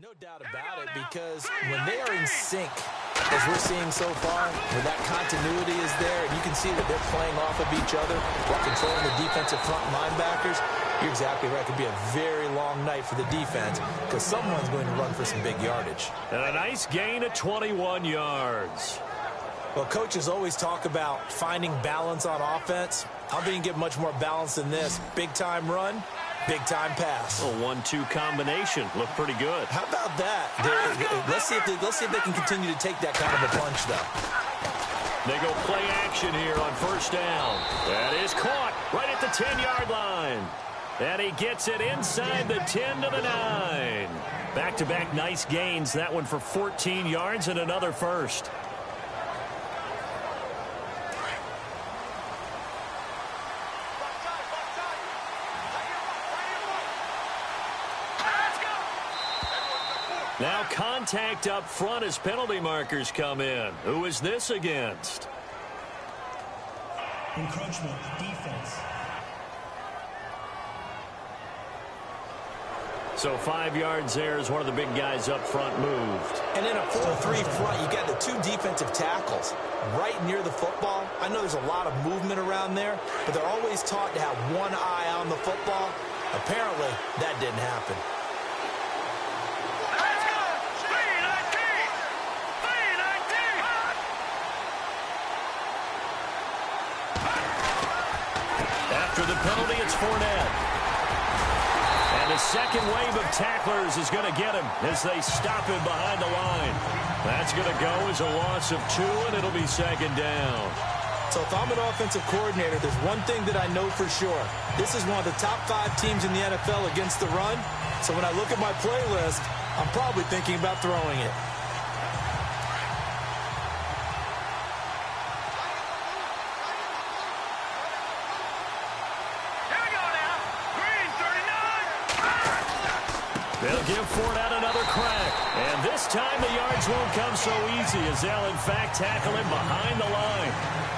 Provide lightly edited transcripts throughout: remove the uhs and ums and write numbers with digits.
No doubt about it, because when they are in sync, as we're seeing so far, where that continuity is there, and you can see that they're playing off of each other while controlling the defensive front linebackers, you're exactly right. It could be a very long night for the defense because someone's going to run for some big yardage. And a nice gain of 21 yards. Well, coaches always talk about finding balance on offense. I don't think you can get much more balance than this. Big-time run, big-time pass. A 1-2 combination. Looked pretty good. How about that? Let's see if they can continue to take that kind of a punch, though. They go play action here on first down. That is caught right at the 10-yard line. And he gets it inside the 10 to the 9. Back-to-back nice gains. That one for 14 yards and another first. Now contact up front as penalty markers come in. Who is this against? Encroachment, defense. So 5 yards there as one of the big guys up front moved. And in a 4-3 front, you got the two defensive tackles right near the football. I know there's a lot of movement around there, but they're always taught to have one eye on the football. Apparently, that didn't happen. After the penalty, it's Fournette. And the second wave of tacklers is going to get him as they stop him behind the line. That's going to go as a loss of 2, and it'll be second down. So if I'm an offensive coordinator, there's one thing that I know for sure. This is one of the top 5 teams in the NFL against the run. So when I look at my playlist, I'm probably thinking about throwing it. They'll give Fournette another crack. And this time the yards won't come so easy as they'll, in fact, tackle him behind the line.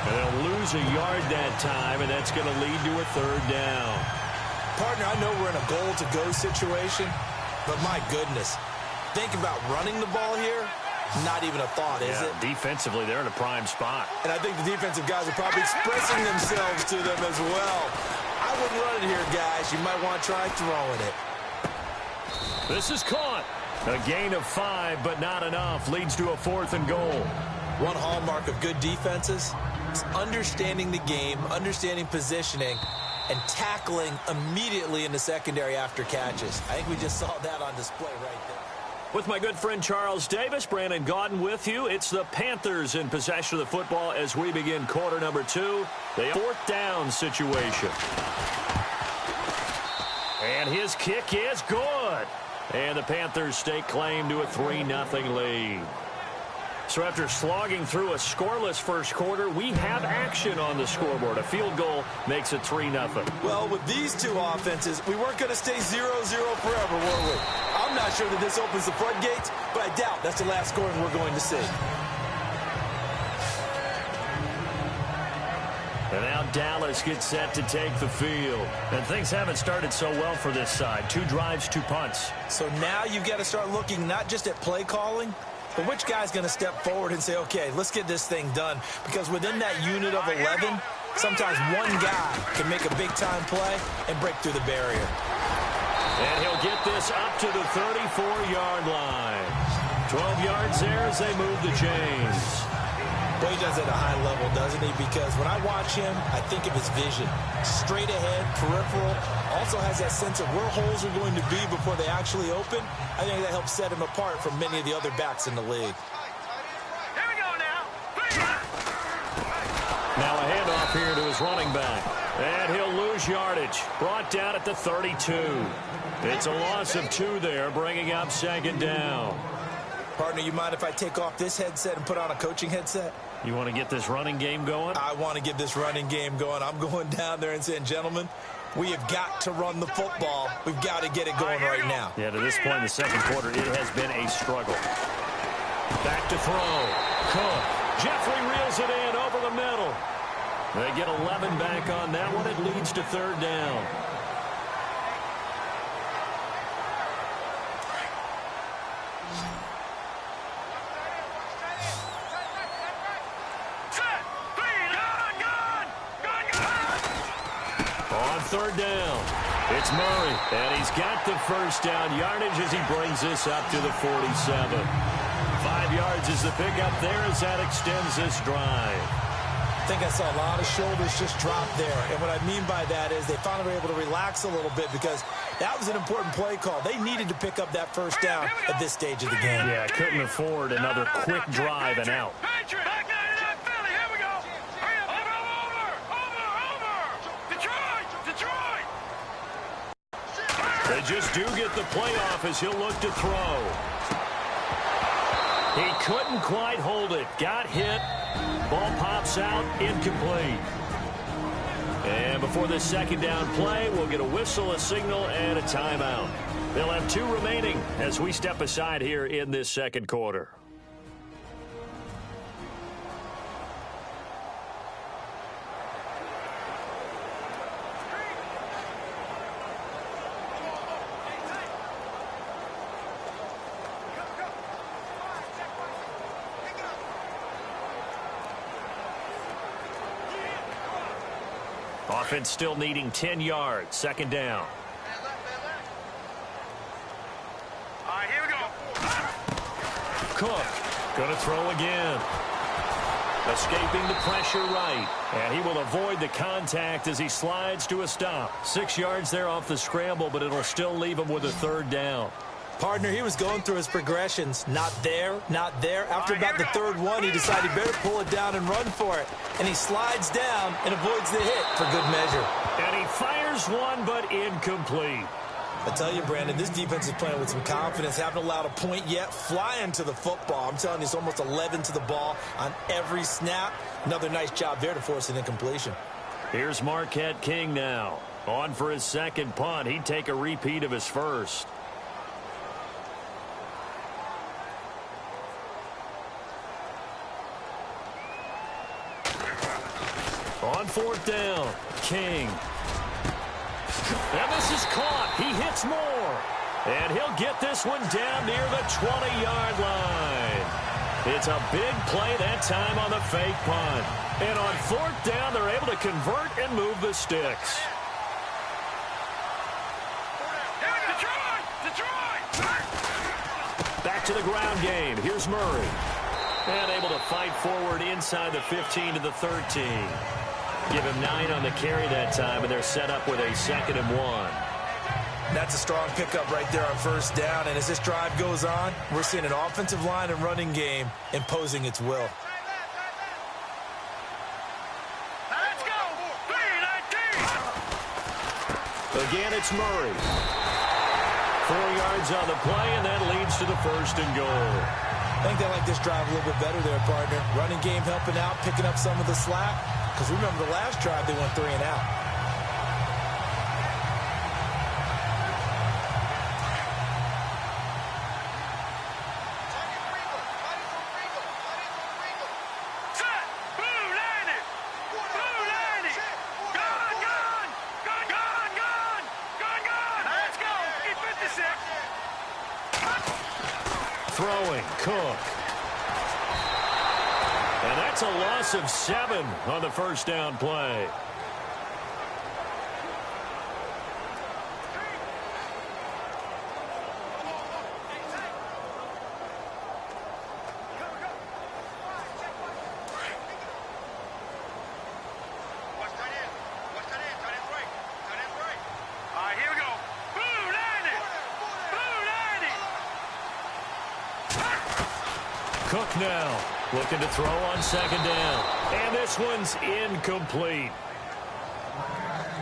And they'll lose a yard that time, and that's going to lead to a third down. Partner, I know we're in a goal-to-go situation, but my goodness, think about running the ball here. Not even a thought, is it? Defensively, they're in a prime spot. And I think the defensive guys are probably expressing themselves to them as well. I wouldn't run it here, guys. You might want to try throwing it. This is caught. A gain of 5, but not enough. Leads to a 4th and goal. One hallmark of good defenses is understanding the game, understanding positioning, and tackling immediately in the secondary after catches. I think we just saw that on display right there. With my good friend Charles Davis, Brandon Gaudin with you. It's the Panthers in possession of the football as we begin quarter number 2. The 4th down situation. And his kick is good. And the Panthers stake claim to a 3-0 lead. So after slogging through a scoreless first quarter, we have action on the scoreboard. A field goal makes it 3-0. Well, with these two offenses, we weren't going to stay 0-0 forever, were we? I'm not sure that this opens the floodgates, but I doubt that's the last scoring we're going to see. And now Dallas gets set to take the field. And things haven't started so well for this side. 2 drives, 2 punts. So now you've got to start looking not just at play calling, but which guy's going to step forward and say, okay, let's get this thing done. Because within that unit of 11, sometimes one guy can make a big-time play and break through the barrier. And he'll get this up to the 34-yard line. 12 yards there as they move the chains. Well, he does it at a high level, doesn't he? Because when I watch him, I think of his vision. Straight ahead, peripheral. Also has that sense of where holes are going to be before they actually open. I think that helps set him apart from many of the other backs in the league. Here we go now. Now a handoff here to his running back. And he'll lose yardage. Brought down at the 32. It's a loss of 2 there, bringing up second down. Partner, you mind if I take off this headset and put on a coaching headset? You want to get this running game going? I want to get this running game going. I'm going down there and saying, gentlemen, we have got to run the football. We've got to get it going right now. Yeah, to this point in the second quarter, it has been a struggle. Back to throw. Cook. Jeffrey reels it in over the middle. They get 11 back on that one. It leads to third down. On third down, it's Murray, and he's got the first down yardage as he brings this up to the 47. 5 yards is the pickup there as that extends this drive. I think I saw a lot of shoulders just drop there. And what I mean by that is they finally were able to relax a little bit because that was an important play call. They needed to pick up that first down at this stage of the game. Yeah, couldn't afford another quick drive and out. They just do get the playoff as he'll look to throw. He couldn't quite hold it. Got hit. Ball pops out, incomplete. And before this second down play, we'll get a whistle, a signal, and a timeout. They'll have 2 remaining as we step aside here in this second quarter. Offense still needing 10 yards. Second down. All right, here we go. Cook going to throw again. Escaping the pressure right. And he will avoid the contact as he slides to a stop. 6 yards there off the scramble, but it'll still leave him with a third down. Partner, he was going through his progressions. Not there, not there. After about the third one, he decided he better pull it down and run for it. And he slides down and avoids the hit for good measure. And he fires one, but incomplete. I tell you, Brandon, this defense is playing with some confidence. Haven't allowed a point yet. Flying to the football. I'm telling you, it's almost 11 to the ball on every snap. Another nice job there to force an incompletion. Here's Marquette King now. On for his second punt. He'd take a repeat of his first. On fourth down, King. And this is caught. He hits more. And he'll get this one down near the 20-yard line. It's a big play that time on the fake punt. And on fourth down, they're able to convert and move the sticks. Back to the ground game. Here's Murray. And able to fight forward inside the 15 to the 13. Give him 9 on the carry that time, and they're set up with a 2nd and 1. That's a strong pickup right there on first down. And as this drive goes on, we're seeing an offensive line and running game imposing its will. Let's go. 3-19. Again, it's Murray. 4 yards on the play, and that leads to the 1st and goal. I think they like this drive a little bit better there, partner. Running game helping out, picking up some of the slack. Because remember the last drive, they went 3 and out. Set. Blue landed. Blue landed. Gone, gone. Gone, gone, gone. Gone, gone. Let's go. Get 56. Throwing, Cook. And that's a loss of 7 on the first down play. All right, here we go. Blue landed. Blue landed. Cook now looking to throw on second down. And this one's incomplete.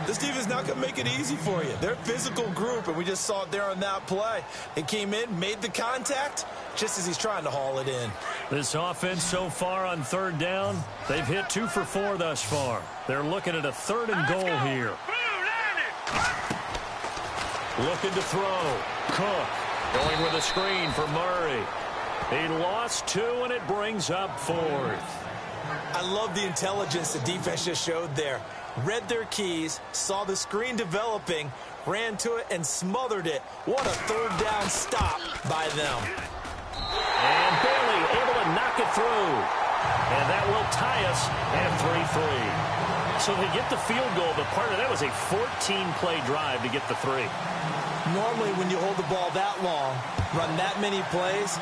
This defense not going to make it easy for you. They're a physical group, and we just saw it there on that play. It came in, made the contact, just as he's trying to haul it in. This offense so far on third down, they've hit 2 for 4 thus far. They're looking at a 3rd and goal here. Blue landed. Looking to throw. Cook going with a screen for Murray. He lost 2, and it brings up 4th. I love the intelligence the defense just showed there. Read their keys, saw the screen developing, ran to it, and smothered it. What a third down stop by them. And Bailey able to knock it through. And that will tie us at 3-3. So they get the field goal, but part of that was a 14-play drive to get the 3. Normally, when you hold the ball that long, run that many plays,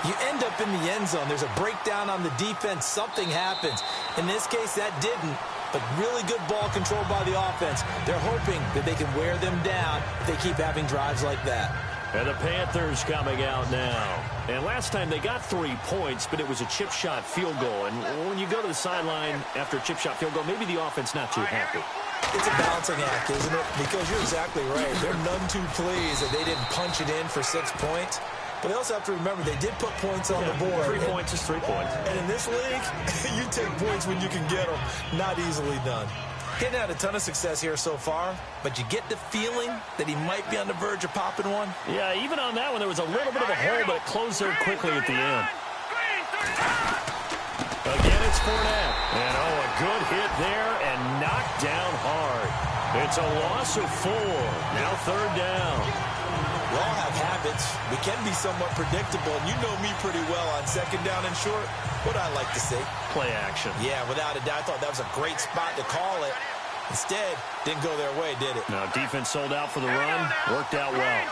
you end up in the end zone. There's a breakdown on the defense. Something happens. In this case, that didn't. But really good ball control by the offense. They're hoping that they can wear them down if they keep having drives like that. And the Panthers coming out now. And last time they got 3 points, but it was a chip shot field goal. And when you go to the sideline after a chip shot field goal, maybe the offense not too happy. It's a balancing act, isn't it? Because you're exactly right. They're none too pleased that they didn't punch it in for 6 points. But they also have to remember they did put points on the board. 3 points is 3 points. And in this league, you take points when you can get them. Not easily done. Hitting had a ton of success here so far, but you get the feeling that he might be on the verge of popping one. Yeah, even on that one, there was a little bit of a hole, but it closed there quickly at the end. Again, it's Fournette. And, a good hit there and knocked down hard. It's a loss of 4. Now 3rd down. We all have habits. We can be somewhat predictable, and you know me pretty well on 2nd down and short. What I like to see. Play action. Yeah, without a doubt. I thought that was a great spot to call it. Instead, didn't go their way, did it? Now, defense sold out for the run. Worked out well.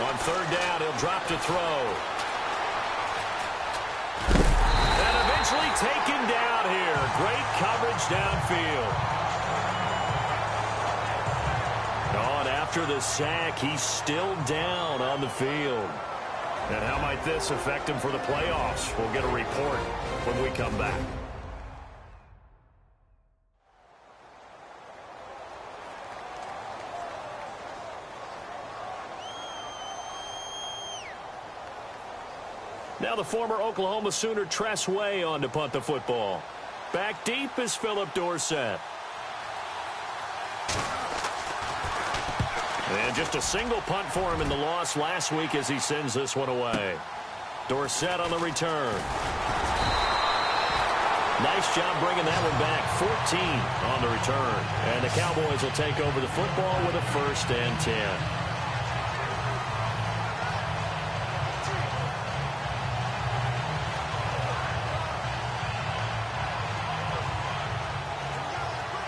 On 3rd down, he'll drop to throw. And eventually taken down here. Great coverage downfield. On after the sack, he's still down on the field. And how might this affect him for the playoffs? We'll get a report when we come back. Now the former Oklahoma Sooner Tress Way on to punt the football. Back deep is Phillip Dorsett. And just a single punt for him in the loss last week as he sends this one away. Dorsett on the return. Nice job bringing that one back. 14 on the return. And the Cowboys will take over the football with a 1st and 10.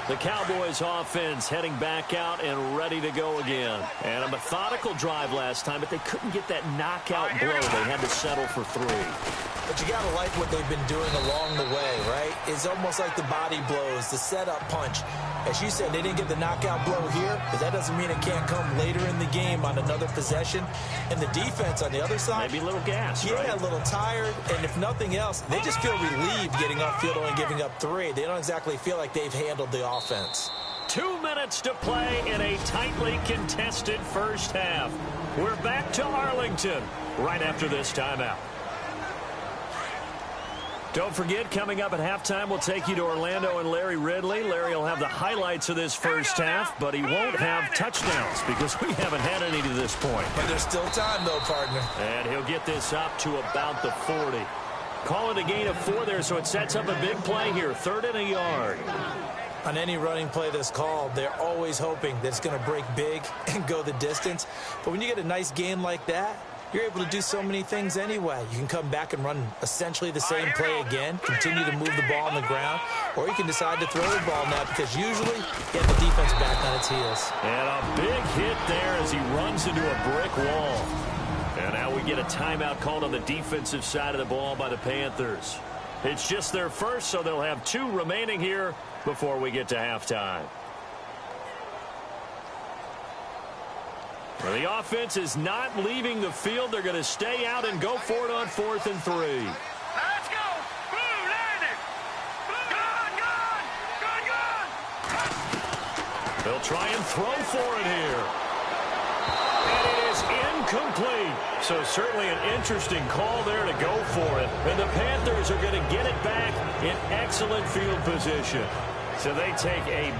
The Cowboys offense heading back out and ready to go again. And a methodical drive last time, but they couldn't get that knockout blow. They had to settle for 3. But you got to like what they've been doing along the way, right? It's almost like the body blows, the setup punch. As you said, they didn't get the knockout blow here, but that doesn't mean it can't come later in the game on another possession. And the defense on the other side. Maybe a little gas, yeah, right? A little tired. And if nothing else, they just feel relieved getting upfield only giving up 3. They don't exactly feel like they've handled the offense. 2 minutes to play in a tightly contested first half. We're back to Arlington right after this timeout. Don't forget, coming up at halftime, we'll take you to Orlando and Larry Ridley. Larry will have the highlights of this first half, but he won't have touchdowns because we haven't had any to this point. But there's still time, though, partner. And he'll get this up to about the 40. Call it a gain of 4 there, so it sets up a big play here. 3rd and a yard. On any running play that's called, they're always hoping that it's going to break big and go the distance. But when you get a nice game like that, you're able to do so many things anyway. You can come back and run essentially the same play again, continue to move the ball on the ground, or you can decide to throw the ball now because usually you have the defense back on its heels. And a big hit there as he runs into a brick wall. And now we get a timeout called on the defensive side of the ball by the Panthers. It's just their first, so they'll have 2 remaining here before we get to halftime. Well, the offense is not leaving the field. They're going to stay out and go for it on 4th and 3. Let's go. Blue landed. Gun. They'll try and throw for it here. And it is incomplete. So certainly an interesting call there to go for it. And the Panthers are going to get it back in excellent field position. So they take a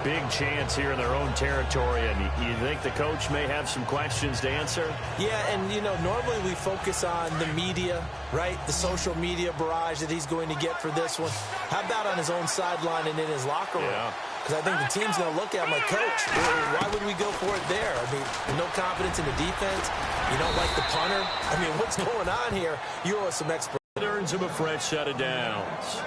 big chance here in their own territory. And you think the coach may have some questions to answer? Yeah, and, you know, normally we focus on the media, right? The social media barrage that he's going to get for this one. How about on his own sideline and in his locker room? Yeah. Because I think the team's going to look at him like, Coach, why would we go for it there? I mean, no confidence in the defense. You don't like the punter. I mean, what's going on here? You owe us some explanation. It earns him a fresh set of downs.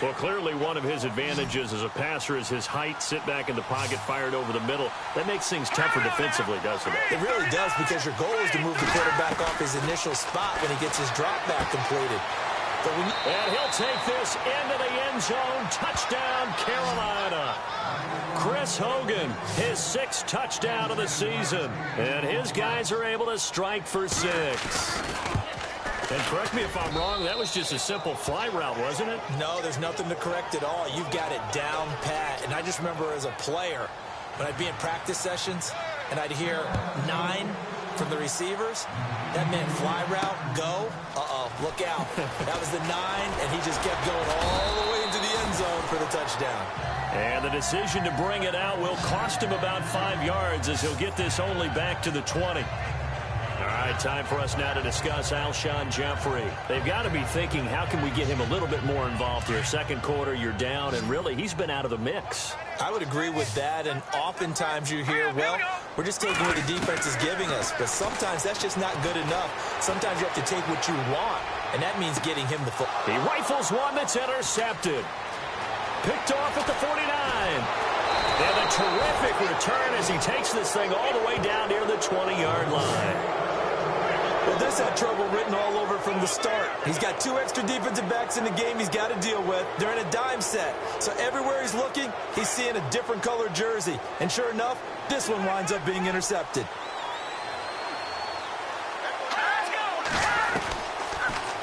Well, clearly one of his advantages as a passer is his height. Sit back in the pocket, fired over the middle. That makes things tougher defensively, doesn't it? It really does, because your goal is to move the quarterback off his initial spot when he gets his drop back completed. And he'll take this into the end zone. Touchdown, Carolina. Chris Hogan, his 6th touchdown of the season. And his guys are able to strike for 6. And correct me if I'm wrong, that was just a simple fly route, wasn't it? No, there's nothing to correct at all. You've got it down pat. And I just remember as a player, when I'd be in practice sessions and I'd hear 9 from the receivers, that meant fly route, go. Look out. That was the 9, and he just kept going all the way into the end zone for the touchdown. And the decision to bring it out will cost him about 5 yards, as he'll get this only back to the 20. All right, time for us now to discuss Alshon Jeffrey. They've got to be thinking, how can we get him a little bit more involved here? Second quarter, you're down, and really, he's been out of the mix. I would agree with that, and oftentimes you hear, well, we're just taking what the defense is giving us, but sometimes that's just not good enough. Sometimes you have to take what you want, and that means getting him the football. He rifles one that's intercepted. Picked off at the 49. And a terrific return as he takes this thing all the way down near the 20-yard line. Well, this had trouble written all over from the start. He's got 2 extra defensive backs in the game he's got to deal with. They're in a dime set. So everywhere he's looking, he's seeing a different color jersey. And sure enough, this one winds up being intercepted.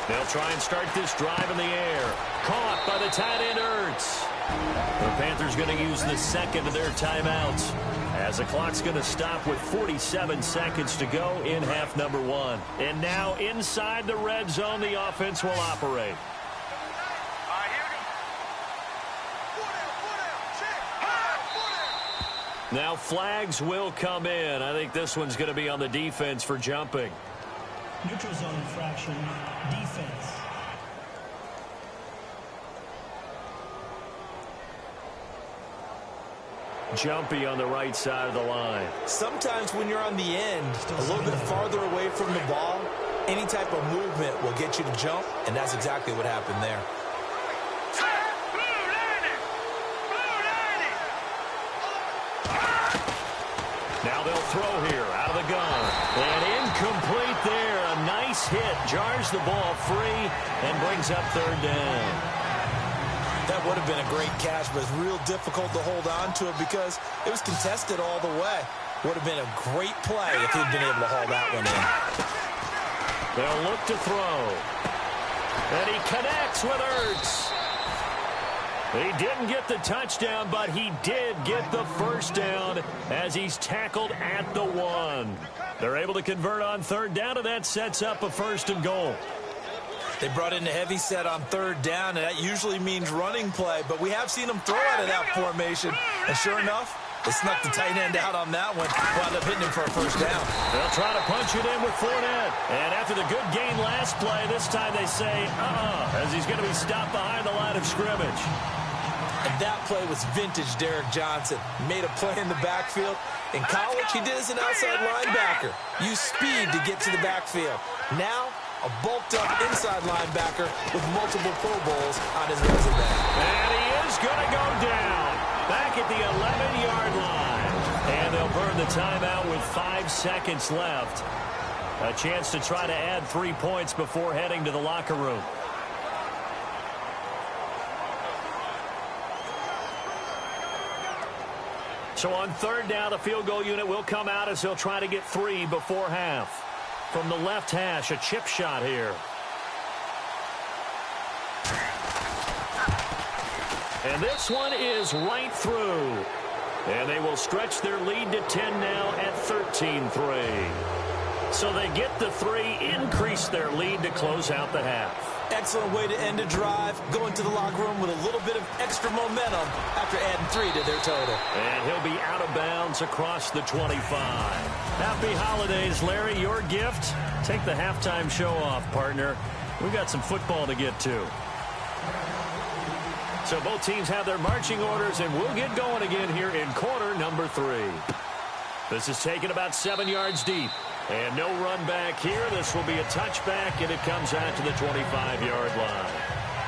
They'll try and start this drive in the air. Caught by the tight end, Ertz. The Panthers going to use the second of their timeouts, as the clock's going to stop with 47 seconds to go in half number 1. And now inside the red zone, the offense will operate. Now flags will come in. I think this one's going to be on the defense for jumping. Neutral zone infraction, defense. Jumpy on the right side of the line. Sometimes when you're on the end, a little bit farther away from the ball, any type of movement will get you to jump, and that's exactly what happened there. Now they'll throw here out of the gun. And incomplete there. A nice hit. Jars the ball free and brings up 3rd down. That would have been a great catch, but it's real difficult to hold on to it because it was contested all the way. Would have been a great play if he'd been able to haul that one in. They'll look to throw. And he connects with Ertz. He didn't get the touchdown, but he did get the first down as he's tackled at the 1. They're able to convert on 3rd down, and that sets up a 1st and goal. They brought in a heavy set on 3rd down, and that usually means running play, but we have seen them throw out of that formation. And sure enough, they snuck the tight end out on that one, wound up hitting him for a 1st down. They'll try to punch it in with Fournette. And after the good gain last play, this time they say, as he's going to be stopped behind the line of scrimmage. And that play was vintage Derek Johnson. He made a play in the backfield. In college, he did as an outside linebacker. Used speed to get to the backfield. Now, a bulked-up inside linebacker with multiple Pro Bowls on his resume. And he is going to go down back at the 11-yard line. And they'll burn the timeout with 5 seconds left. A chance to try to add 3 points before heading to the locker room. So on 3rd down, the field goal unit will come out as he'll try to get 3 before half. From the left hash, a chip shot here. And this one is right through. And they will stretch their lead to 10 now at 13-3. So they get the 3, increase their lead to close out the half. Excellent way to end a drive, going to the locker room with a little bit of extra momentum after adding 3 to their total. And he'll be out of bounds across the 25. Happy holidays, Larry. Your gift? Take the halftime show off, partner. We've got some football to get to. So both teams have their marching orders, and we'll get going again here in quarter number 3. This is taken about 7 yards deep. And no run back here. This will be a touchback, and it comes out to the 25-yard line.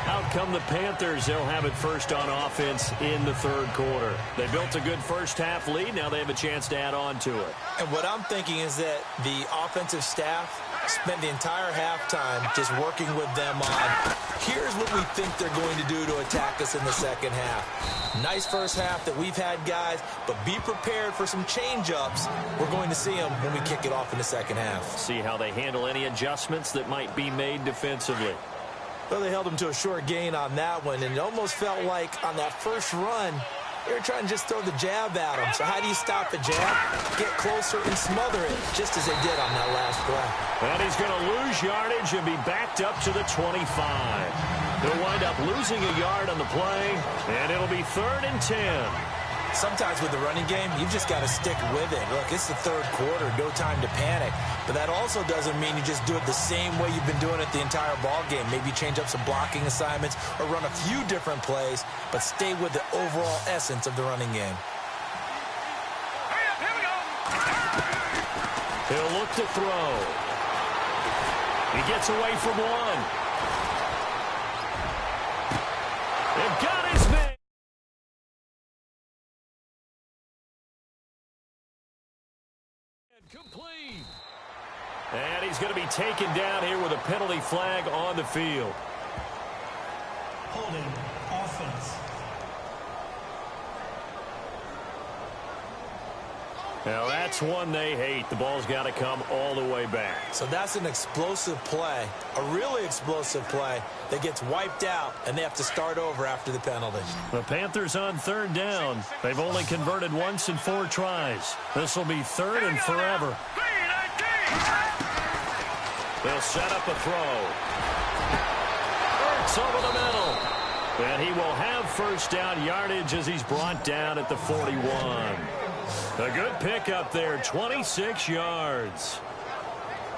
Out come the Panthers. They'll have it first on offense in the third quarter. They built a good first-half lead. Now they have a chance to add on to it. And what I'm thinking is that the offensive staff spent the entire halftime just working with them on, here's what we think they're going to do to attack us in the second half. Nice first half that we've had, guys, but be prepared for some change-ups. We're going to see them when we kick it off in the second half. See how they handle any adjustments that might be made defensively. Well, they held them to a short gain on that one, and it almost felt like on that first run, they were trying to just throw the jab at them. So how do you stop a jab? Get closer and smother it, just as they did on that last play. And he's going to lose yardage and be backed up to the 25. He'll wind up losing a yard on the play, and it'll be 3rd and 10. Sometimes with the running game, you've just got to stick with it. Look, it's the third quarter, no time to panic. But that also doesn't mean you just do it the same way you've been doing it the entire ball game. Maybe change up some blocking assignments or run a few different plays, but stay with the overall essence of the running game. Here we go. He'll look to throw. He gets away from one. They've got his man. Complete. And he's going to be taken down here with a penalty flag on the field. Holding offense. Now that's one they hate. The ball's got to come all the way back. So that's an explosive play, a really explosive play that gets wiped out, and they have to start over after the penalty. The Panthers on 3rd down. They've only converted once in 4 tries. This will be 3rd and forever. They'll set up a throw. It's over the middle. And he will have first down yardage as he's brought down at the 41. A good pickup there, 26 yards.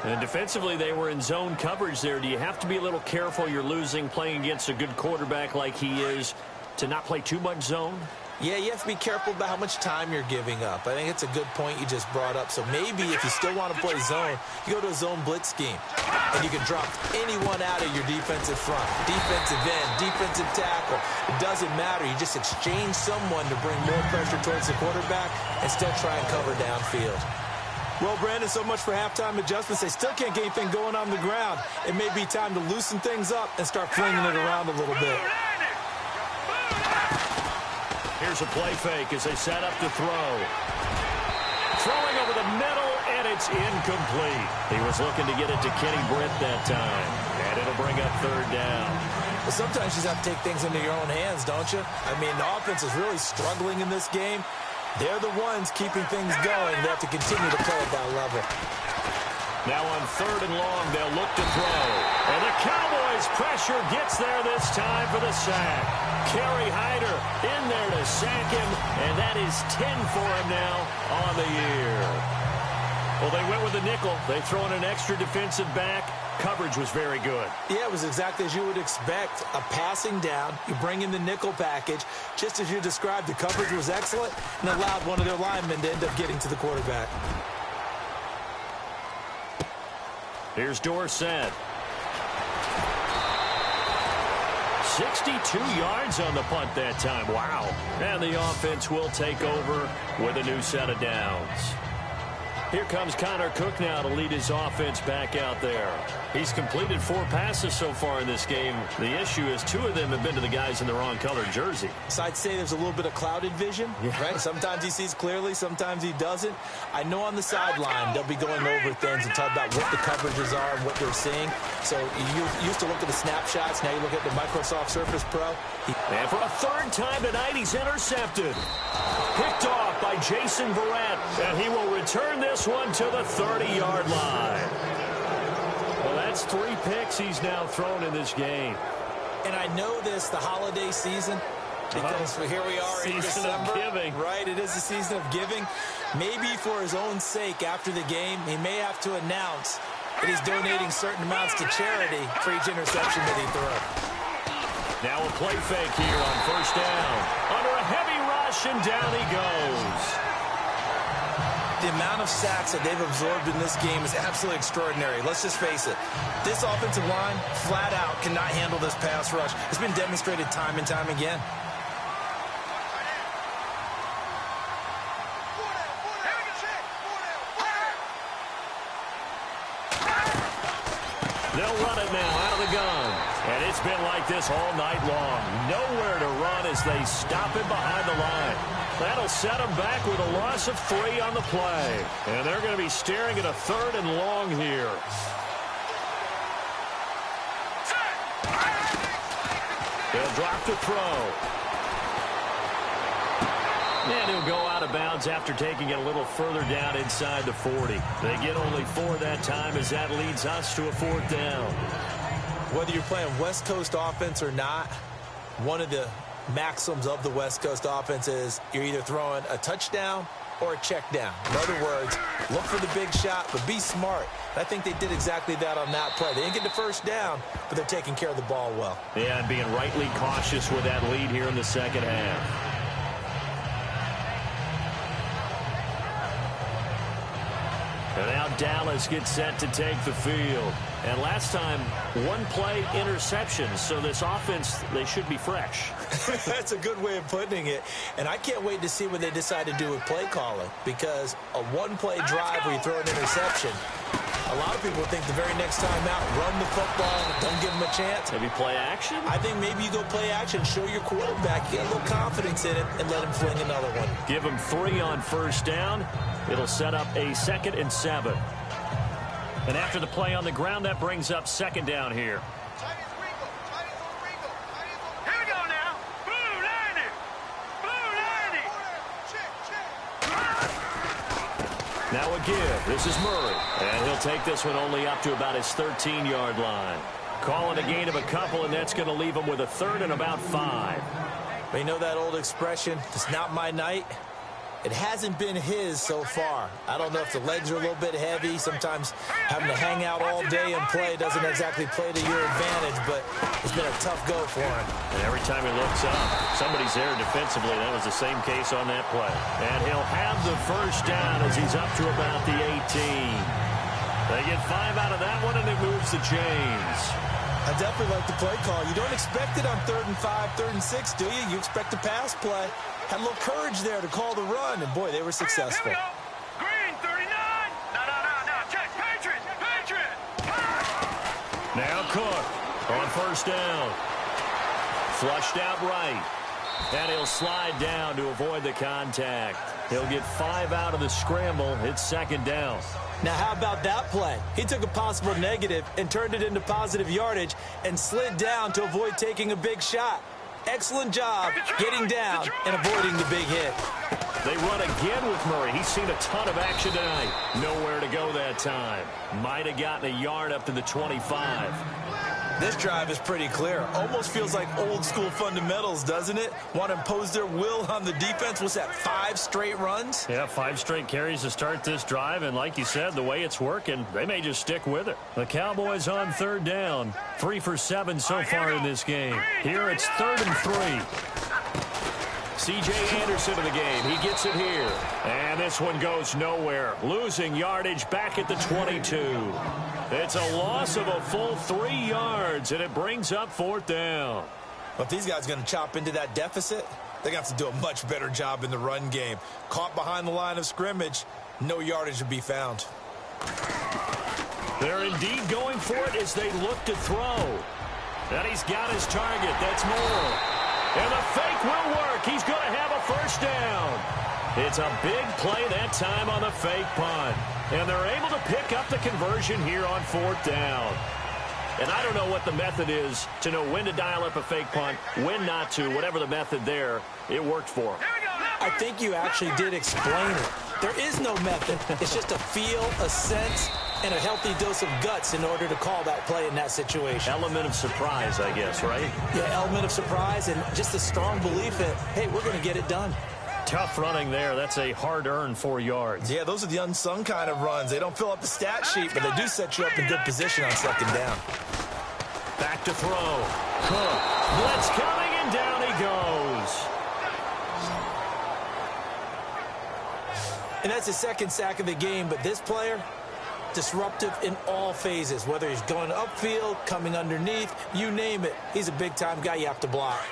And defensively, they were in zone coverage there. Do you have to be a little careful? You're losing playing against a good quarterback like he is to not play too much zone? Yeah, you have to be careful about how much time you're giving up. I think it's a good point you just brought up. So maybe if you still want to play zone, you go to a zone blitz scheme. And you can drop anyone out of your defensive front. Defensive end, defensive tackle. It doesn't matter. You just exchange someone to bring more pressure towards the quarterback and still try and cover downfield. Well, Brandon, so much for halftime adjustments. They still can't get anything going on the ground. It may be time to loosen things up and start flinging it around a little bit. Here's a play fake as they set up to throw. Throwing over the middle, and it's incomplete. He was looking to get it to Kenny Britt that time, and it'll bring up 3rd down. Well, sometimes you just have to take things into your own hands, don't you? I mean, the offense is really struggling in this game. They're the ones keeping things going. They have to continue to play at that level. Now on 3rd and long, they'll look to throw. And the Cowboys' pressure gets there this time for the sack. Kerry Hyder in there to sack him, and that is 10 for him now on the year. Well, they went with the nickel. They throw in an extra defensive back. Coverage was very good. Yeah, it was exactly as you would expect. A passing down, you bring in the nickel package. Just as you described, the coverage was excellent and allowed one of their linemen to end up getting to the quarterback. Here's Dorsett. 62 yards on the punt that time. Wow. And the offense will take over with a new set of downs. Here comes Connor Cook now to lead his offense back out there. He's completed 4 passes so far in this game. The issue is 2 of them have been to the guys in the wrong colored jersey. So I'd say there's a little bit of clouded vision, right? Sometimes he sees clearly, sometimes he doesn't. I know on the sideline they'll be going over things and talk about what the coverages are and what they're seeing. So you used to look at the snapshots. Now you look at the Microsoft Surface Pro. And for a 3rd time tonight, he's intercepted. Picked off by Jason Verrett, and he will return this one to the 30-yard line. Well, that's 3 picks he's now thrown in this game. And I know this, the holiday season, because here we are in December. Season of giving. Right, it is the season of giving. Maybe for his own sake after the game, he may have to announce that he's donating certain amounts to charity for each interception that he throws. Now a play fake here on 1st down. Under a heavy rush, and down he goes. the amount of sacks that they've absorbed in this game is absolutely extraordinary. Let's just face it. This offensive line, flat out, cannot handle this pass rush. It's been demonstrated time and time again. They'll run it now out of the gun. And it's been like this all night long. Nowhere to run as they stop him behind the line. That'll set them back with a loss of 3 on the play. And they're going to be staring at a 3rd and long here. They'll drop the throw. And he'll go out of bounds after taking it a little further down inside the 40. They get only 4 that time as that leads us to a 4th down. Whether you're playing West Coast offense or not, one of the maxims of the West Coast offense is you're either throwing a touchdown or a check down. In other words, look for the big shot, but be smart. I think they did exactly that on that play. They didn't get the first down, but they're taking care of the ball well. Yeah, and being rightly cautious with that lead here in the second half. And now Dallas gets set to take the field. And last time, 1 play interception. So this offense, they should be fresh. That's a good way of putting it. And I can't wait to see what they decide to do with play calling. Because a 1-play drive where you throw an interception, a lot of people think the very next time out, run the football, don't give them a chance. Maybe play action? I think maybe you go play action, show your quarterback, get a little confidence in it, and let him fling another one. Give him 3 on 1st down. It'll set up a 2nd and 7. And after the play on the ground, that brings up 2nd down here. Here we go now. Blue line it. Blue line it. Now a give. This is Murray. And he'll take this one only up to about his 13-yard line. Calling a gain of a couple, and that's going to leave him with a 3rd and about 5. But you know that old expression, it's not my night? It hasn't been his so far. I don't know if the legs are a little bit heavy. Sometimes having to hang out all day and play doesn't exactly play to your advantage, but it's been a tough go for him. And every time he looks up, somebody's there defensively. That was the same case on that play. And he'll have the 1st down as he's up to about the 18. They get 5 out of that one, and it moves the chains. I definitely like the play call. You don't expect it on 3rd and 5, 3rd and 6, do you? You expect a pass play. Had a little courage there to call the run, and boy, they were successful. Here we go. Green 39. No. Check. Patriot. Now Cook on 1st down. Flushed out right. And he'll slide down to avoid the contact. He'll get 5 out of the scramble. It's 2nd down. Now, how about that play? He took a possible negative and turned it into positive yardage and slid down to avoid taking a big shot. Excellent job getting down and avoiding the big hit. They run again with Murray. He's seen a ton of action tonight. Nowhere to go that time. Might have gotten a yard up to the 25. This drive is pretty clear. Almost feels like old school fundamentals, doesn't it? Want to impose their will on the defense. What's that, 5 straight runs? Yeah, 5 straight carries to start this drive. And like you said, the way it's working, they may just stick with it. The Cowboys on 3rd down. 3 for 7 so far in this game. Here it's 3rd and 3. C.J. Anderson in the game. He gets it here. And this one goes nowhere. Losing yardage back at the 22. It's a loss of a full 3 yards, and it brings up 4th down. Well, if these guys are going to chop into that deficit, they're going to have to do a much better job in the run game. Caught behind the line of scrimmage, no yardage to be found. They're indeed going for it as they look to throw. And he's got his target. That's Moore. And the fake will work. He's going to have a 1st down. It's a big play that time on the fake punt. And they're able to pick up the conversion here on 4th down. And I don't know what the method is to know when to dial up a fake punt, when not to, whatever the method there, it worked for him. I think you actually did explain it. There is no method. It's just a feel, a sense, and a healthy dose of guts in order to call that play in that situation. Element of surprise, I guess, right? Yeah, element of surprise and just a strong belief that, hey, we're going to get it done. Tough running there. That's a hard-earned 4 yards. Yeah, those are the unsung kind of runs. They don't fill up the stat sheet, but they do set you up in good position on 2nd down. Back to throw. Cook. Blitz coming, and down he goes. And that's his second sack of the game, but this player, disruptive in all phases, whether he's going upfield, coming underneath, you name it. He's a big-time guy you have to block.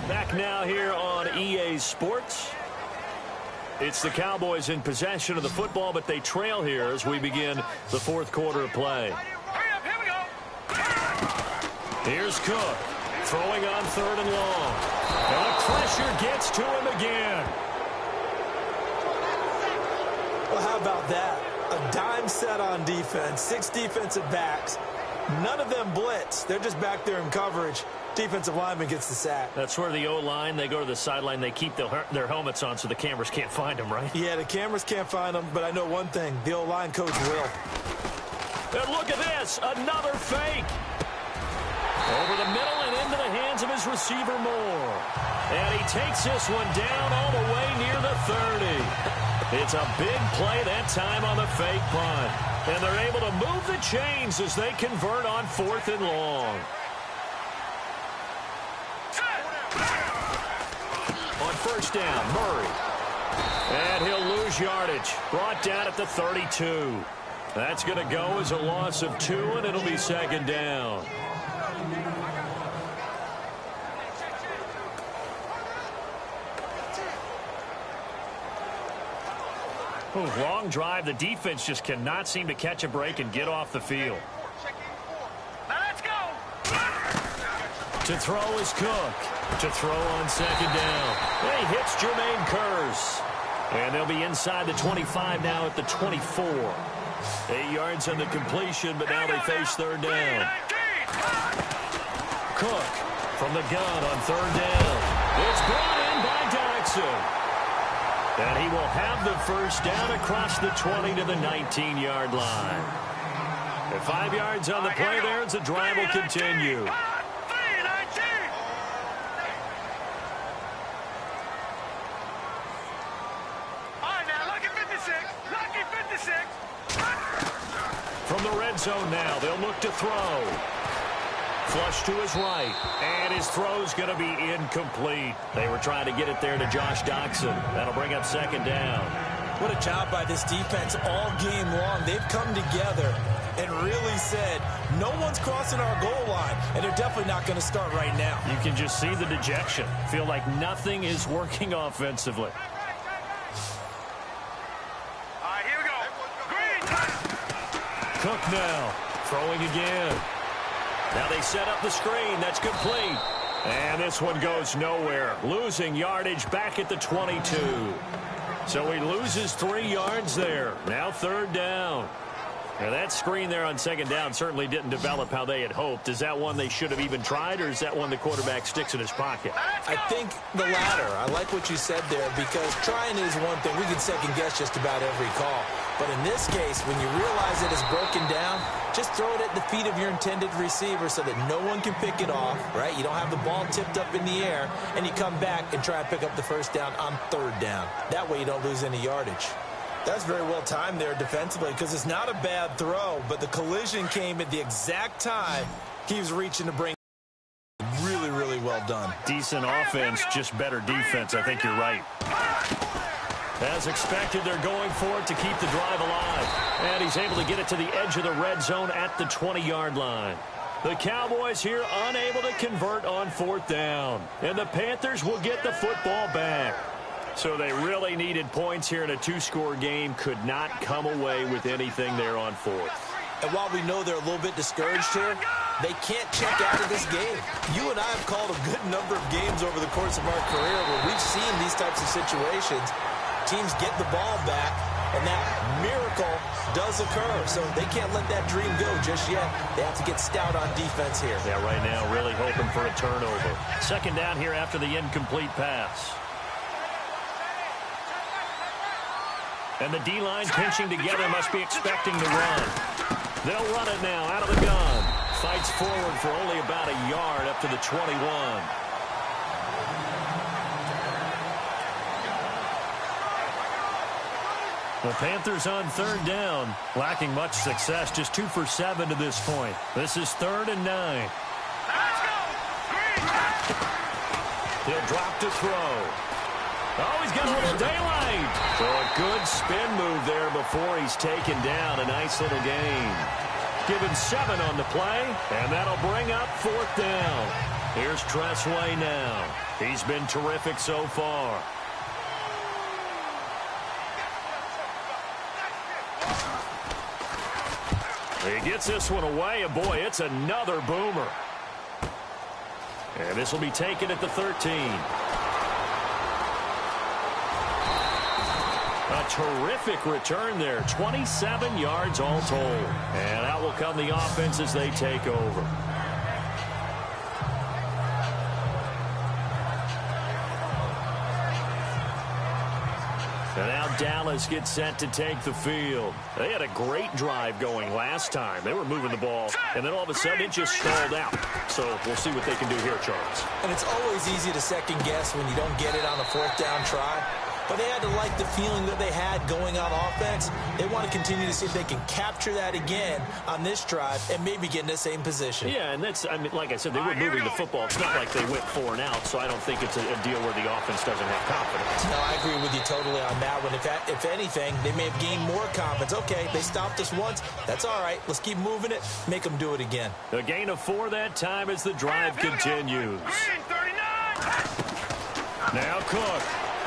Back now here on EA Sports. It's the Cowboys in possession of the football, but they trail here as we begin the fourth quarter of play. Hurry up, here we go. Here's Cook, throwing on 3rd and long. And the pressure gets to him again. Well, how about that? A dime set on defense, 6 defensive backs. None of them blitz. They're just back there in coverage. Defensive lineman gets the sack. That's where the O-line, they go to the sideline, they keep their helmets on so the cameras can't find them, right? Yeah, the cameras can't find them, but I know one thing. The O-line coach will. And look at this, another fake. Over the middle and into the hands of his receiver Moore. And he takes this one down all the way near the 30. It's a big play that time on the fake punt. And they're able to move the chains as they convert on 4th and long. On 1st down, Murray. And he'll lose yardage. Brought down at the 32. That's going to go as a loss of 2, and it'll be 2nd down. Ooh, long drive. The defense just cannot seem to catch a break and get off the field. Now let's go. To throw is Cook. To throw on 2nd down. And he hits Jermaine Kearse. And they'll be inside the 25 now at the 24. 8 yards on the completion, but now they face 3rd down. Cook from the gun on 3rd down. It's brought in by Jackson. And he will have the 1st down across the 20 to the 19-yard line. And 5 yards on the play there as the drive will continue. All right, now, lucky 56. Lucky 56. From the red zone now, they'll look to throw. Flush to his right, and his throw's going to be incomplete. They were trying to get it there to Josh Doxson. That'll bring up 2nd down. What a job by this defense all game long. They've come together and really said, no one's crossing our goal line, and they're definitely not going to start right now. You can just see the dejection. Feel like nothing is working offensively. All right, here we go. Green. Cook now, throwing again. Now they set up the screen. That's complete. And this one goes nowhere. Losing yardage back at the 22. So he loses 3 yards there. Now 3rd down. Now that screen there on 2nd down certainly didn't develop how they had hoped. Is that one they should have even tried, or is that one the quarterback sticks in his pocket? I think the latter. I like what you said there, because trying is one thing. We can second guess just about every call. But in this case, when you realize it is broken down, just throw it at the feet of your intended receiver so that no one can pick it off, right? You don't have the ball tipped up in the air, and you come back and try and pick up the 1st down on 3rd down. That way you don't lose any yardage. That's very well timed there defensively, because it's not a bad throw, but the collision came at the exact time he was reaching to bring. Really, really well done. Decent offense, just better defense. I think you're right. As expected, they're going for it to keep the drive alive. And he's able to get it to the edge of the red zone at the 20-yard line. The Cowboys here unable to convert on 4th down. And the Panthers will get the football back. So they really needed points here in a 2-score game. Could not come away with anything there on 4th. And while we know they're a little bit discouraged here, they can't check out of this game. You and I have called a good number of games over the course of our career where we've seen these types of situations. Teams get the ball back, and that miracle does occur. So they can't let that dream go just yet. They have to get stout on defense here. Yeah, right now really hoping for a turnover. 2nd down here after the incomplete pass. And the D-line pinching together, must be expecting to run. They'll run it now out of the gun. Fights forward for only about a yard up to the 21. The Panthers on 3rd down, lacking much success, just 2 for 7 to this point. This is 3rd and 9. Let's go. Green. He'll drop to throw. Oh, he's got a little daylight. So a good spin move there before he's taken down. A nice little gain. Given 7 on the play, and that'll bring up 4th down. Here's Tressway now. He's been terrific so far. He gets this one away, and boy, it's another boomer. And this will be taken at the 13. A terrific return there. 27 yards all told. And out will come the offense as they take over. And now Dallas gets set to take the field. They had a great drive going last time. They were moving the ball, and then all of a sudden it just stalled out. So we'll see what they can do here, Charles. And it's always easy to second guess when you don't get it on a 4th down try. But they had to like the feeling that they had going on offense. They want to continue to see if they can capture that again on this drive and maybe get in the same position. Yeah, and that's, I mean, like I said, they were moving the football. It's not like they went 4 and out, so I don't think it's a deal where the offense doesn't have confidence. No, I agree with you totally on that one. If anything, they may have gained more confidence. Okay, they stopped us once. That's all right. Let's keep moving it. Make them do it again. A gain of 4 that time as the drive continues. Now Cook.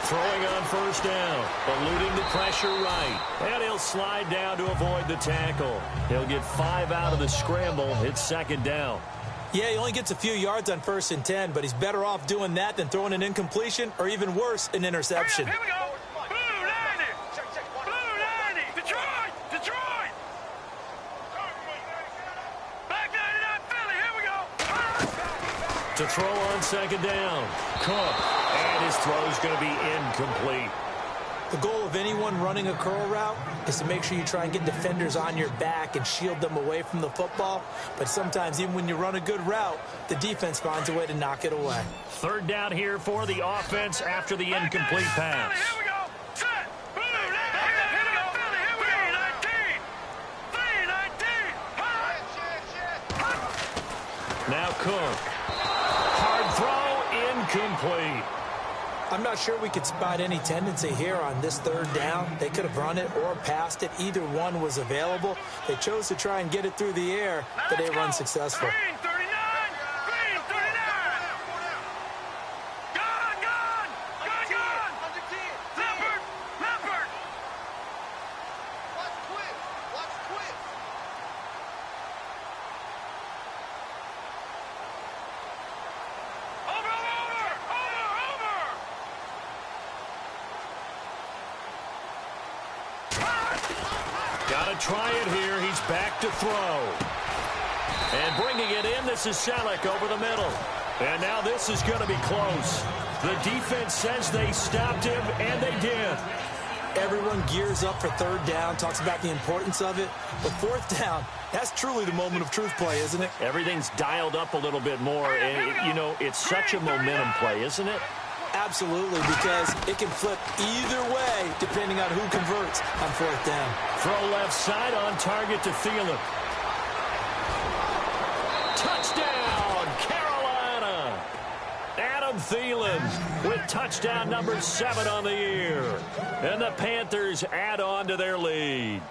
Throwing on 1st down, eluding the pressure right. And he'll slide down to avoid the tackle. He'll get 5 out of the scramble. It's 2nd down. Yeah, he only gets a few yards on 1st and 10, but he's better off doing that than throwing an incompletion or even worse, an interception. Here we go. Blue line it. Detroit. Back 99 Philly. Here we go. To throw on 2nd down. Cook. And his throw is going to be incomplete. The goal of anyone running a curl route is to make sure you try and get defenders on your back and shield them away from the football. But sometimes even when you run a good route, the defense finds a way to knock it away. 3rd down here for the offense after the incomplete pass. Here we go. Set. Blue line. Here we go. Here we go. 3-19. Now Cook. Hard throw, incomplete. I'm not sure we could spot any tendency here on this 3rd down. They could have run it or passed it. Either one was available. They chose to try and get it through the air, but they were unsuccessful. Green 39. Green 39. Gone. Leopard. Watch quick. Over. Got to try it here. He's back to throw. And bringing it in, this is Selleck over the middle. And now this is going to be close. The defense says they stopped him, and they did. Everyone gears up for 3rd down, talks about the importance of it. But 4th down, that's truly the moment of truth play, isn't it? Everything's dialed up a little bit more. And, you know, it's such a momentum play, isn't it? Absolutely, because it can flip either way depending on who converts on 4th down. Throw left side on target to Thielen. Touchdown, Carolina! Adam Thielen with touchdown number 7 on the year. And the Panthers add on to their lead.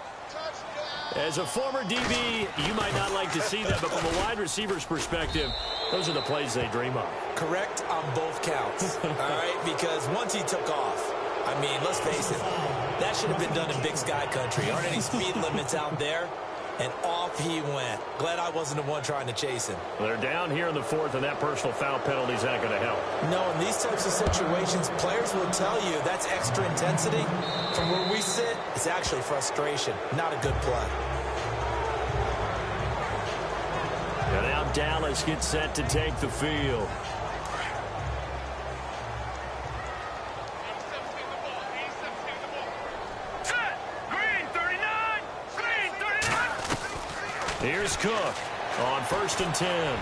As a former DB, you might not like to see that, but from a wide receiver's perspective, those are the plays they dream of. Correct on both counts, all right? Because once he took off, I mean, let's face it, that should have been done in Big Sky country. Aren't any speed limits out there? And off he went. Glad I wasn't the one trying to chase him. They're down here in the 4th, and that personal foul penalty is not going to help. No, in these types of situations, players will tell you that's extra intensity. From where we sit, it's actually frustration, not a good play. And now Dallas gets set to take the field. Here's Cook on 1st and 10.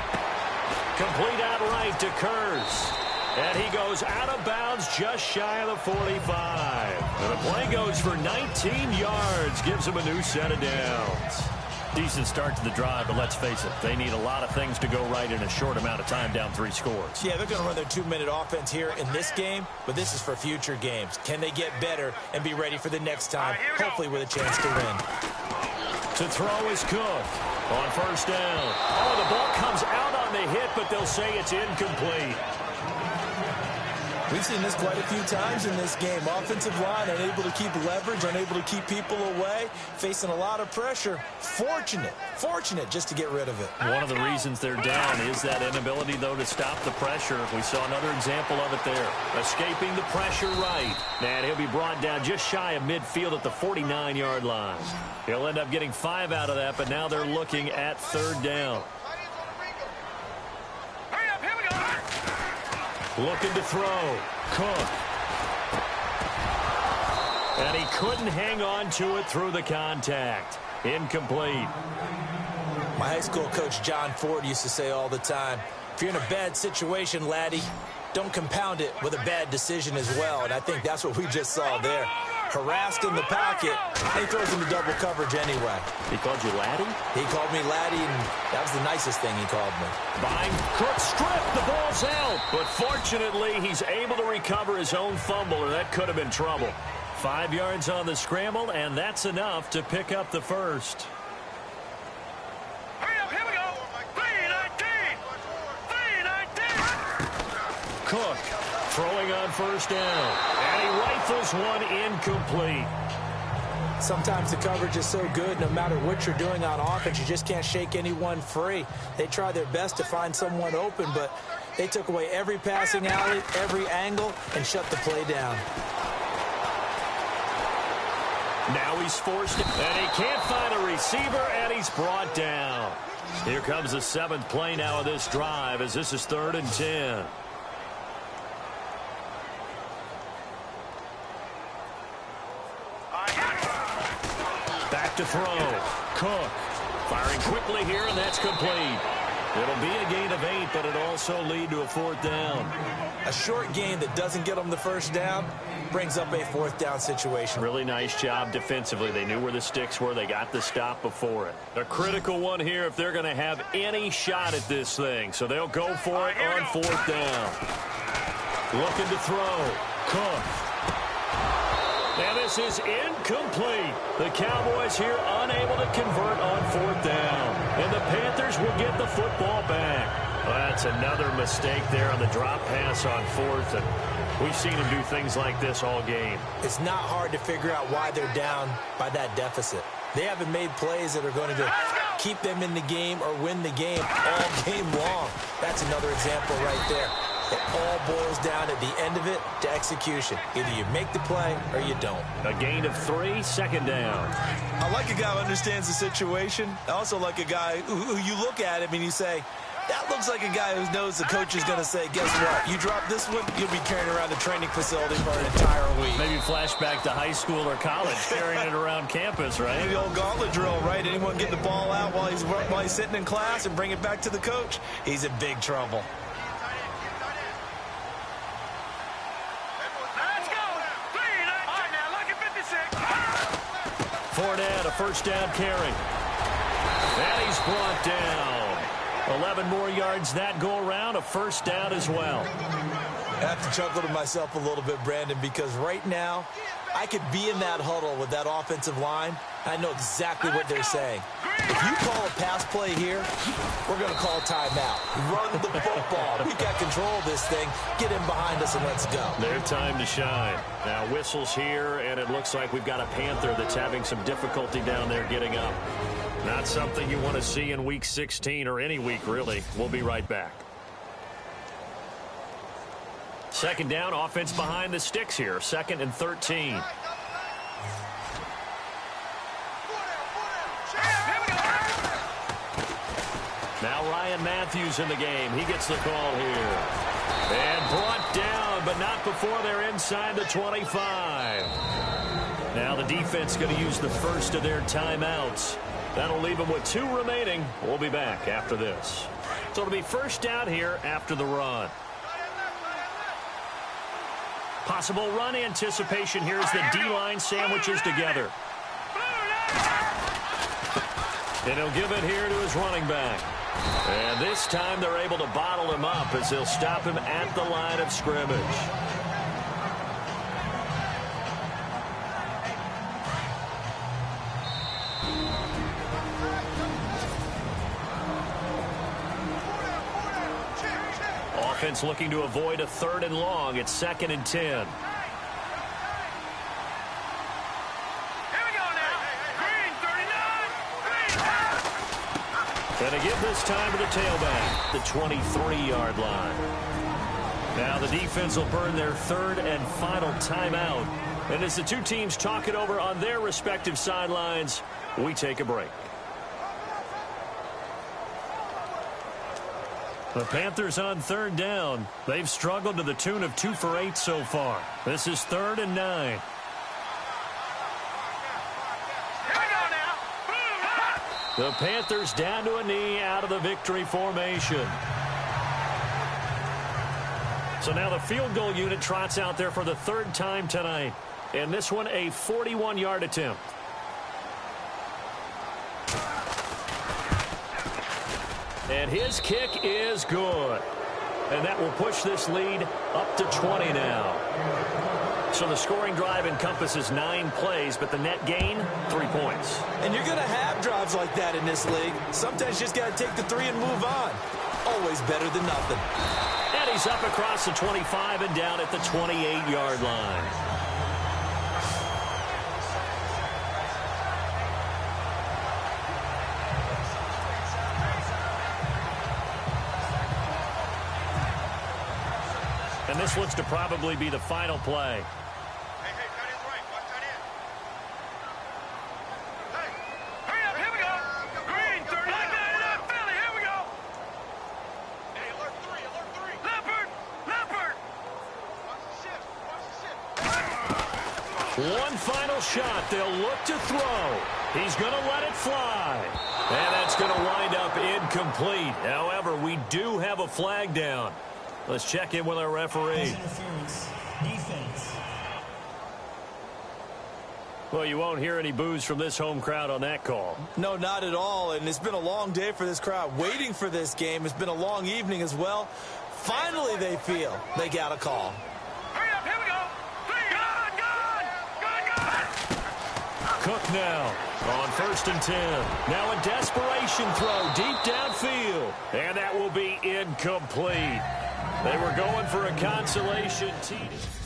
Complete outright to Kurz. And he goes out of bounds just shy of the 45. And the play goes for 19 yards. Gives him a new set of downs. Decent start to the drive, but let's face it, they need a lot of things to go right in a short amount of time down 3 scores. Yeah, they're going to run their 2-minute offense here in this game, but this is for future games. Can they get better and be ready for the next time, hopefully with a chance to win? To throw is Cook on first down. Oh, the ball comes out on the hit, but they'll say it's incomplete. We've seen this quite a few times in this game. Offensive line unable to keep leverage, unable to keep people away, facing a lot of pressure. Fortunate just to get rid of it. One of the reasons they're down is that inability, though, to stop the pressure. We saw another example of it there. Escaping the pressure right. And he'll be brought down just shy of midfield at the 49-yard line. He'll end up getting 5 out of that, but now they're looking at 3rd down. Looking to throw. Cook. And he couldn't hang on to it through the contact. Incomplete. My high school coach, John Ford, used to say all the time, if you're in a bad situation, laddie, don't compound it with a bad decision as well. And I think that's what we just saw there. Harassed in the pocket, and he throws into double coverage anyway. He called you laddie? He called me laddie, and that was the nicest thing he called me. Buying Cook stripped. The ball's out. But fortunately, he's able to recover his own fumble, or that could have been trouble. 5 yards on the scramble, and that's enough to pick up the first. Hurry up, here we go. 3-19. 3-19. Cook throwing on first down. And he rifles one incomplete. Sometimes the coverage is so good, no matter what you're doing on offense, you just can't shake anyone free. They try their best to find someone open, but they took away every passing alley, every angle, and shut the play down. Now he's forced, and he can't find a receiver, and he's brought down. Here comes the 7th play now of this drive, as this is 3rd and 10. Back to throw. Cook firing quickly here, and that's complete. It'll be a gain of 8, but it'll also lead to a 4th down. A short gain that doesn't get them the first down brings up a 4th down situation. Really nice job defensively. They knew where the sticks were. They got the stop before it. A critical one here if they're going to have any shot at this thing. So they'll go for it on 4th down. Looking to throw. Cook. And this is incomplete. The Cowboys here unable to convert on 4th down. And the Panthers will get the football back. Well, that's another mistake there on the drop pass on 4th. And we've seen him do things like this all game. It's not hard to figure out why they're down by that deficit. They haven't made plays that are going to keep them in the game or win the game all game long. That's another example right there. It all boils down at the end of it to execution. Either you make the play or you don't. A gain of 3, 2nd down. I like a guy who understands the situation. I also like a guy who you look at him and you say, that looks like a guy who knows the coach is going to say, guess what? You drop this one, you'll be carrying around the training facility for an entire week. Maybe flashback to high school or college, carrying it around campus, right? The old gauntlet drill, right? Anyone get the ball out while he's sitting in class and bring it back to the coach? He's in big trouble. Fournette, a 1st down carry. And he's brought down. 11 more yards that go around, a 1st down as well. I have to chuckle to myself a little bit, Brandon, because right now I could be in that huddle with that offensive line. I know exactly what they're saying. If you call a pass play here, we're going to call timeout. Run the football. We got control of this thing. Get in behind us and let's go. Their time to shine. Now whistles here, and it looks like we've got a Panther that's having some difficulty down there getting up. Not something you want to see in Week 16 or any week, really. We'll be right back. 2nd down, offense behind the sticks here. 2nd and 13. Now Ryan Matthews in the game. He gets the call here. And brought down, but not before they're inside the 25. Now the defense going to use the first of their timeouts. That'll leave them with 2 remaining. We'll be back after this. So it'll be 1st down here after the run. Possible run anticipation here as the D-line sandwiches together. And he'll give it here to his running back. And this time they're able to bottle him up as they'll stop him at the line of scrimmage. Offense looking to avoid a 3rd and long. It's 2nd and 10. And a give this time to the tailback, the 23-yard line. Now the defense will burn their 3rd and final timeout. And as the two teams talk it over on their respective sidelines, we take a break. The Panthers on 3rd down. They've struggled to the tune of 2 for 8 so far. This is 3rd and 9. The Panthers down to a knee out of the victory formation. So now the field goal unit trots out there for the 3rd time tonight. And this one a 41-yard attempt. And his kick is good. And that will push this lead up to 20 now. So the scoring drive encompasses 9 plays, but the net gain, 3 points. And you're going to have drives like that in this league. Sometimes you just got to take the 3 and move on. Always better than nothing. And he's up across the 25 and down at the 28-yard line. And this looks to probably be the final play. One final shot. They'll look to throw. He's going to let it fly. And that's going to wind up incomplete. However, we do have a flag down. Let's check in with our referee. Interference. Defense. Well, you won't hear any boos from this home crowd on that call. No, not at all. And it's been a long day for this crowd waiting for this game. It's been a long evening as well. Finally, they feel they got a call. Hurry up, here we go. Cook now on 1st and 10. Now a desperation throw deep downfield. And that will be incomplete. They were going for a consolation TD.